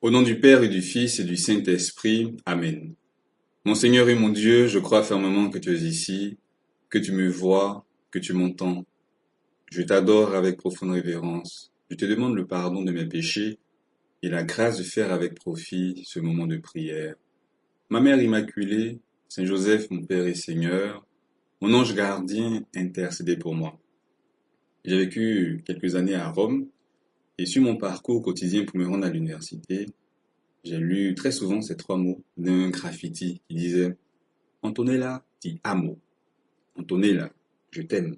Au nom du Père et du Fils et du Saint-Esprit, Amen. Mon Seigneur et mon Dieu, je crois fermement que tu es ici, que tu me vois, que tu m'entends. Je t'adore avec profonde révérence. Je te demande le pardon de mes péchés et la grâce de faire avec profit ce moment de prière. Ma Mère Immaculée, Saint Joseph, mon Père et Seigneur, mon ange gardien, intercédez pour moi. J'ai vécu quelques années à Rome et sur mon parcours quotidien pour me rendre à l'université, j'ai lu très souvent ces trois mots d'un graffiti qui disait Antonella ti amo. Antonella, je t'aime.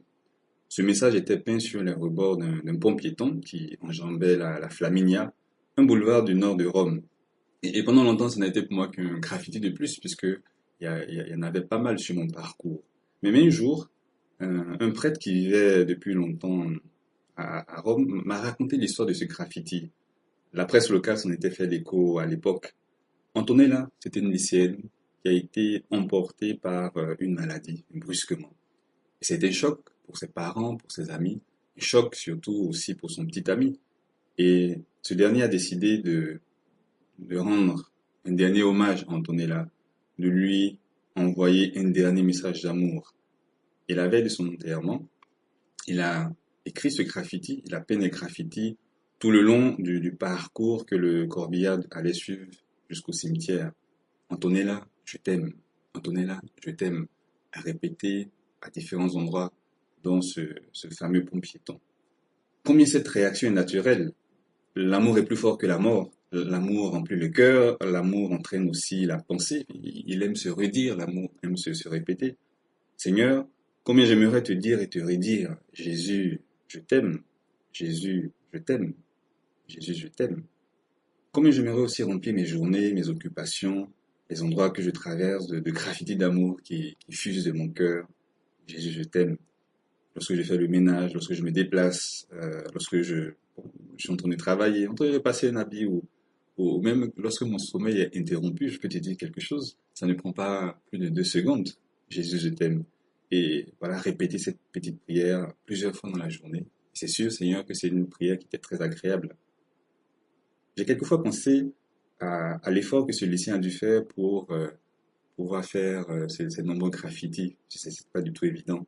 Ce message était peint sur les rebords d'un pont piéton qui enjambait la Flaminia, un boulevard du nord de Rome. Et pendant longtemps, ça n'a été pour moi qu'un graffiti de plus, puisque il y en avait pas mal sur mon parcours. Mais un jour, un prêtre qui vivait depuis longtemps à Rome m'a raconté l'histoire de ce graffiti. La presse locale s'en était fait l'écho à l'époque. Antonella, c'était une lycéenne qui a été emportée par une maladie, brusquement. Et c'était un choc pour ses parents, pour ses amis, un choc surtout aussi pour son petit ami. Et ce dernier a décidé de rendre un dernier hommage à Antonella, de lui envoyer un dernier message d'amour. Et la veille de son enterrement, il a écrit ce graffiti, il a peint des graffitis tout le long du parcours que le corbillard allait suivre jusqu'au cimetière. Antonella, je t'aime. Antonella, je t'aime. À répéter à différents endroits dans ce fameux pont piéton. Combien cette réaction est naturelle. L'amour est plus fort que la mort. L'amour remplit le cœur, l'amour entraîne aussi la pensée. Il aime se redire, l'amour aime se répéter. Seigneur, combien j'aimerais te dire et te redire, Jésus, je t'aime. Jésus, je t'aime. Jésus, je t'aime. Combien j'aimerais aussi remplir mes journées, mes occupations, les endroits que je traverse de graffitis d'amour qui fusent de mon cœur. Jésus, je t'aime. Lorsque je fais le ménage, lorsque je me déplace, lorsque je suis en train de travailler, en train de passer un habit ou même lorsque mon sommeil est interrompu, je peux te dire quelque chose. Ça ne prend pas plus de 2 secondes. Jésus, je t'aime. Et voilà, répéter cette petite prière plusieurs fois dans la journée. C'est sûr, Seigneur, que c'est une prière qui est très agréable. J'ai quelquefois pensé à l'effort que ce lycéen a dû faire pour pouvoir faire ces nombreux graffitis. C'est pas du tout évident.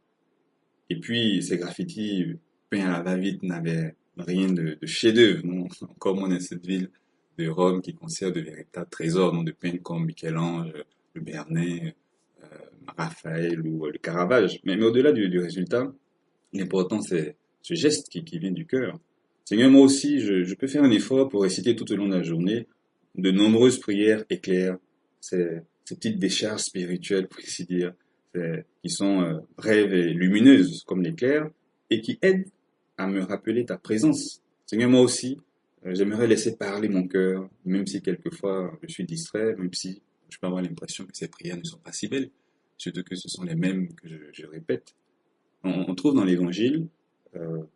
Et puis, ces graffitis peints à la va-vite n'avaient rien de chef-d'œuvre, non? Encore moins dans cette ville de Rome qui conserve de véritables trésors, non? De peintres comme Michel-Ange, le Bernet, euh, Raphaël ou le Caravage. Mais au-delà du résultat, l'important c'est ce geste qui vient du cœur. Seigneur, moi aussi, je peux faire un effort pour réciter tout au long de la journée de nombreuses prières éclairs, ces petites décharges spirituelles, pour ainsi dire, qui sont brèves et lumineuses comme l'éclair, et qui aident à me rappeler ta présence. Seigneur, moi aussi, j'aimerais laisser parler mon cœur, même si quelquefois je suis distrait, même si je peux avoir l'impression que ces prières ne sont pas si belles, surtout que ce sont les mêmes que je répète. On trouve dans l'Évangile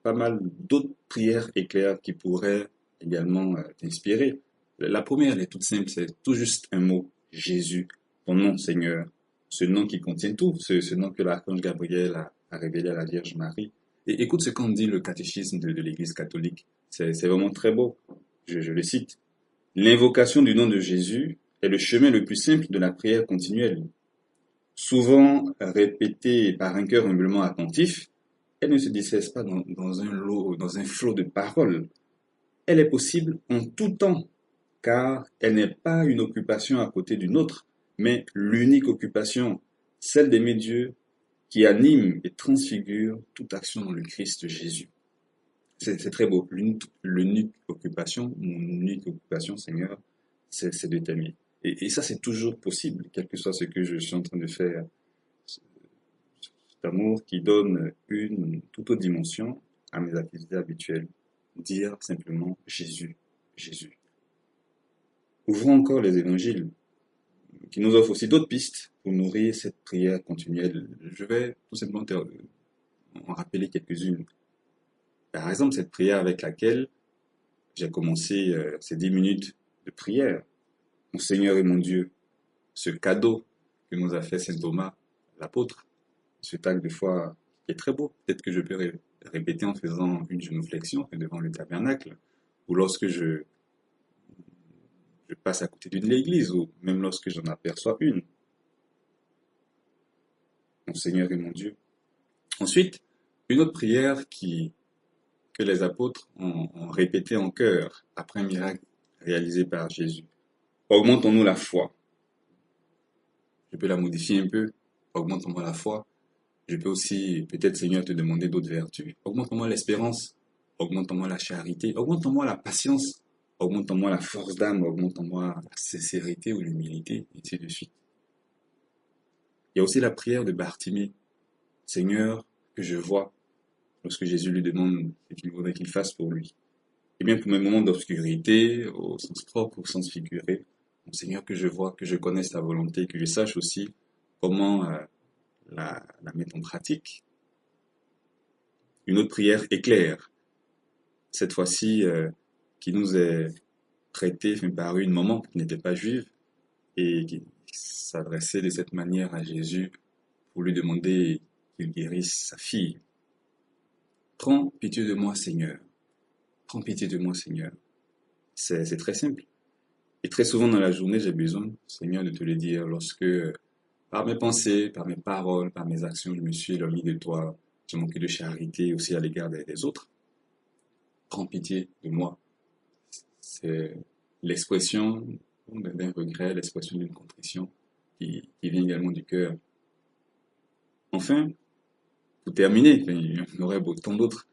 pas mal d'autres prières éclairs qui pourraient également t'inspirer. La première, elle est toute simple, c'est tout juste un mot, Jésus, ton nom Seigneur, ce nom qui contient tout, ce nom que l'archange Gabriel a révélé à la Vierge Marie. Et écoute ce qu'en dit le catéchisme de l'Église catholique, c'est vraiment très beau, je le cite. L'invocation du nom de Jésus est le chemin le plus simple de la prière continuelle. Souvent répétée par un cœur humblement attentif, elle ne se dissèse pas dans un flot de paroles. Elle est possible en tout temps, car elle n'est pas une occupation à côté d'une autre, mais l'unique occupation, celle d'aimer Dieu, qui anime et transfigure toute action dans le Christ Jésus. C'est très beau. L'unique occupation, mon unique occupation, Seigneur, c'est de t'aimer. Et ça, c'est toujours possible, quel que soit ce que je suis en train de faire. Cet amour qui donne une toute autre dimension à mes activités habituelles. Dire simplement Jésus, Jésus. Ouvrons encore les évangiles qui nous offrent aussi d'autres pistes pour nourrir cette prière continuelle. Je vais tout simplement en rappeler quelques-unes. Par exemple, cette prière avec laquelle j'ai commencé ces 10 minutes de prière. Mon Seigneur et mon Dieu, ce cadeau que nous a fait saint Thomas, l'apôtre, ce acte de foi qui est très beau. Peut-être que je peux répéter en faisant une genuflexion devant le tabernacle, ou lorsque je passe à côté d'une église ou même lorsque j'en aperçois une. Mon Seigneur et mon Dieu. Ensuite, une autre prière que les apôtres ont répétée en chœur après un miracle réalisé par Jésus. Augmentons-nous la foi. Je peux la modifier un peu. Augmente-moi la foi. Je peux aussi, peut-être, Seigneur, te demander d'autres vertus. Augmente-moi l'espérance. Augmente-moi la charité. Augmente-moi la patience. Augmente-moi la force d'âme. Augmente-moi la sincérité ou l'humilité, et ainsi de suite. Il y a aussi la prière de Bartimée. Seigneur, que je vois, lorsque Jésus lui demande ce qu'il voudrait qu'il fasse pour lui. Et bien, pour mes moments d'obscurité, au sens propre, au sens figuré, mon Seigneur, que je vois, que je connaisse ta volonté, que je sache aussi comment la mettre en pratique. Une autre prière éclair, cette fois-ci qui nous est prêtée par une maman qui n'était pas juive et qui s'adressait de cette manière à Jésus pour lui demander qu'il guérisse sa fille. Prends pitié de moi, Seigneur. Prends pitié de moi, Seigneur. C'est très simple. Et très souvent dans la journée, j'ai besoin, Seigneur, de te le dire lorsque, par mes pensées, par mes paroles, par mes actions, je me suis éloigné de toi. J'ai manqué de charité aussi à l'égard des autres. Prends pitié de moi. C'est l'expression d'un regret, l'expression d'une contrition qui vient également du cœur. Enfin, pour terminer, il y en aurait tant d'autres,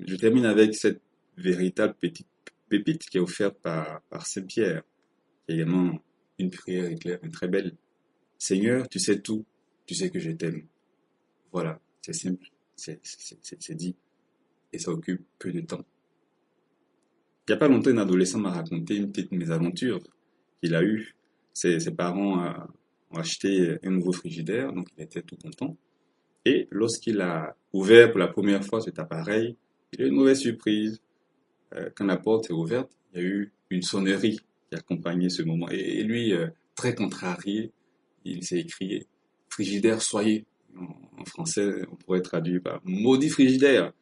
je termine avec cette véritable petite pépite qui est offerte par Saint Pierre, qui est également une prière éclair, une très belle. Seigneur, tu sais tout, tu sais que je t'aime. Voilà, c'est simple, c'est dit, et ça occupe peu de temps. Il n'y a pas longtemps, un adolescent m'a raconté une petite mésaventure qu'il a eue. Ses parents ont acheté un nouveau frigidaire, donc il était tout content. Et lorsqu'il a ouvert pour la première fois cet appareil, il a eu une mauvaise surprise. Quand la porte est ouverte, il y a eu une sonnerie qui accompagnait ce moment. Et lui, très contrarié, il s'est écrié frigidaire soyez. En français, on pourrait traduire par maudit frigidaire.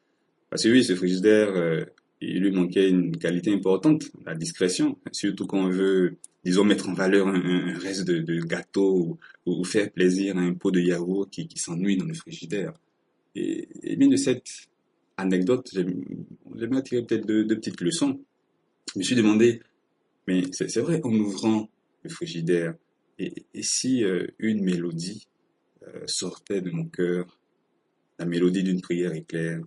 Parce que oui, ce frigidaire, il lui manquait une qualité importante, la discrétion. Surtout quand on veut, disons, mettre en valeur un reste de gâteau ou faire plaisir à un pot de yaourt qui s'ennuie dans le frigidaire. Et bien de cette anecdote, j'aimerais tirer peut-être deux petites leçons. Je me suis demandé, mais c'est vrai, en ouvrant le frigidaire, et si une mélodie sortait de mon cœur, la mélodie d'une prière éclair,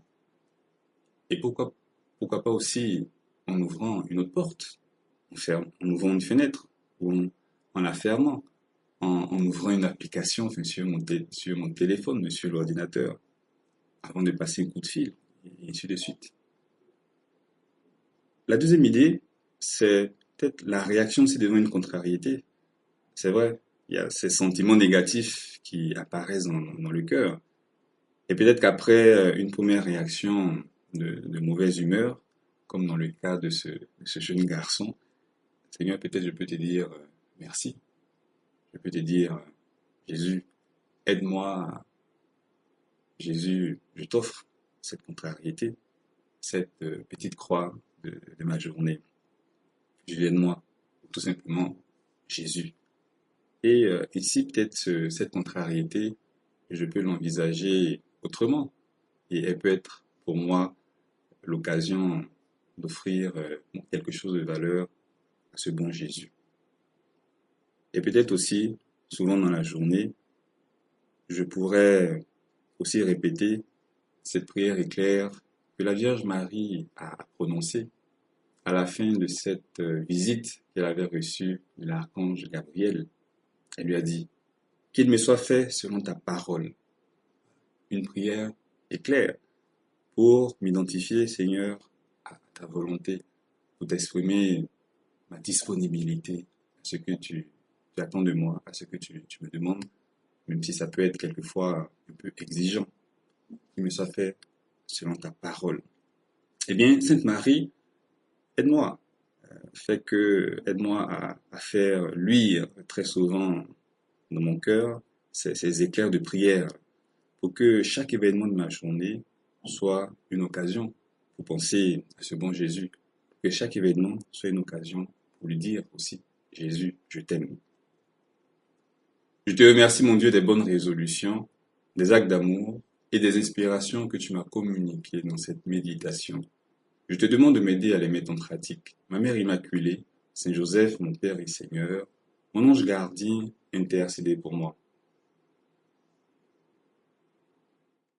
et pourquoi pas aussi en ouvrant une autre porte, en ouvrant une fenêtre, ou en la fermant, en ouvrant une application enfin, sur mon téléphone, sur l'ordinateur, avant de passer un coup de fil, et ainsi de suite. La deuxième idée, c'est peut-être la réaction aussi devant une contrariété. C'est vrai, il y a ces sentiments négatifs qui apparaissent dans le cœur. Et peut-être qu'après une première réaction de mauvaise humeur, comme dans le cas de ce jeune garçon, Seigneur, peut-être je peux te dire merci. Je peux te dire, Jésus, aide-moi. Jésus, je t'offre cette contrariété, cette petite croix de ma journée. Jésus, aide-moi. Tout simplement, Jésus. Et ici, peut-être cette contrariété, je peux l'envisager autrement. Et elle peut être pour moi l'occasion d'offrir quelque chose de valeur à ce bon Jésus. Et peut-être aussi, souvent dans la journée, je pourrais aussi répéter cette prière éclair que la Vierge Marie a prononcée à la fin de cette visite qu'elle avait reçue de l'archange Gabriel. Elle lui a dit, qu'il me soit fait selon ta parole. Une prière éclair pour m'identifier, Seigneur, à ta volonté, pour t'exprimer ma disponibilité à ce que tu attends de moi, à ce que tu me demandes, même si ça peut être quelquefois un peu exigeant. Qu'il me soit fait selon ta parole. Eh bien, Sainte Marie, aide-moi, aide-moi à faire luire très souvent dans mon cœur ces éclairs de prière pour que chaque événement de ma journée soit une occasion pour penser à ce bon Jésus, pour que chaque événement soit une occasion pour lui dire aussi, Jésus, je t'aime. Je te remercie, mon Dieu, des bonnes résolutions, des actes d'amour et des inspirations que tu m'as communiquées dans cette méditation. Je te demande de m'aider à les mettre en pratique. Ma Mère Immaculée, Saint Joseph, mon Père et Seigneur, mon ange gardien, intercédez pour moi.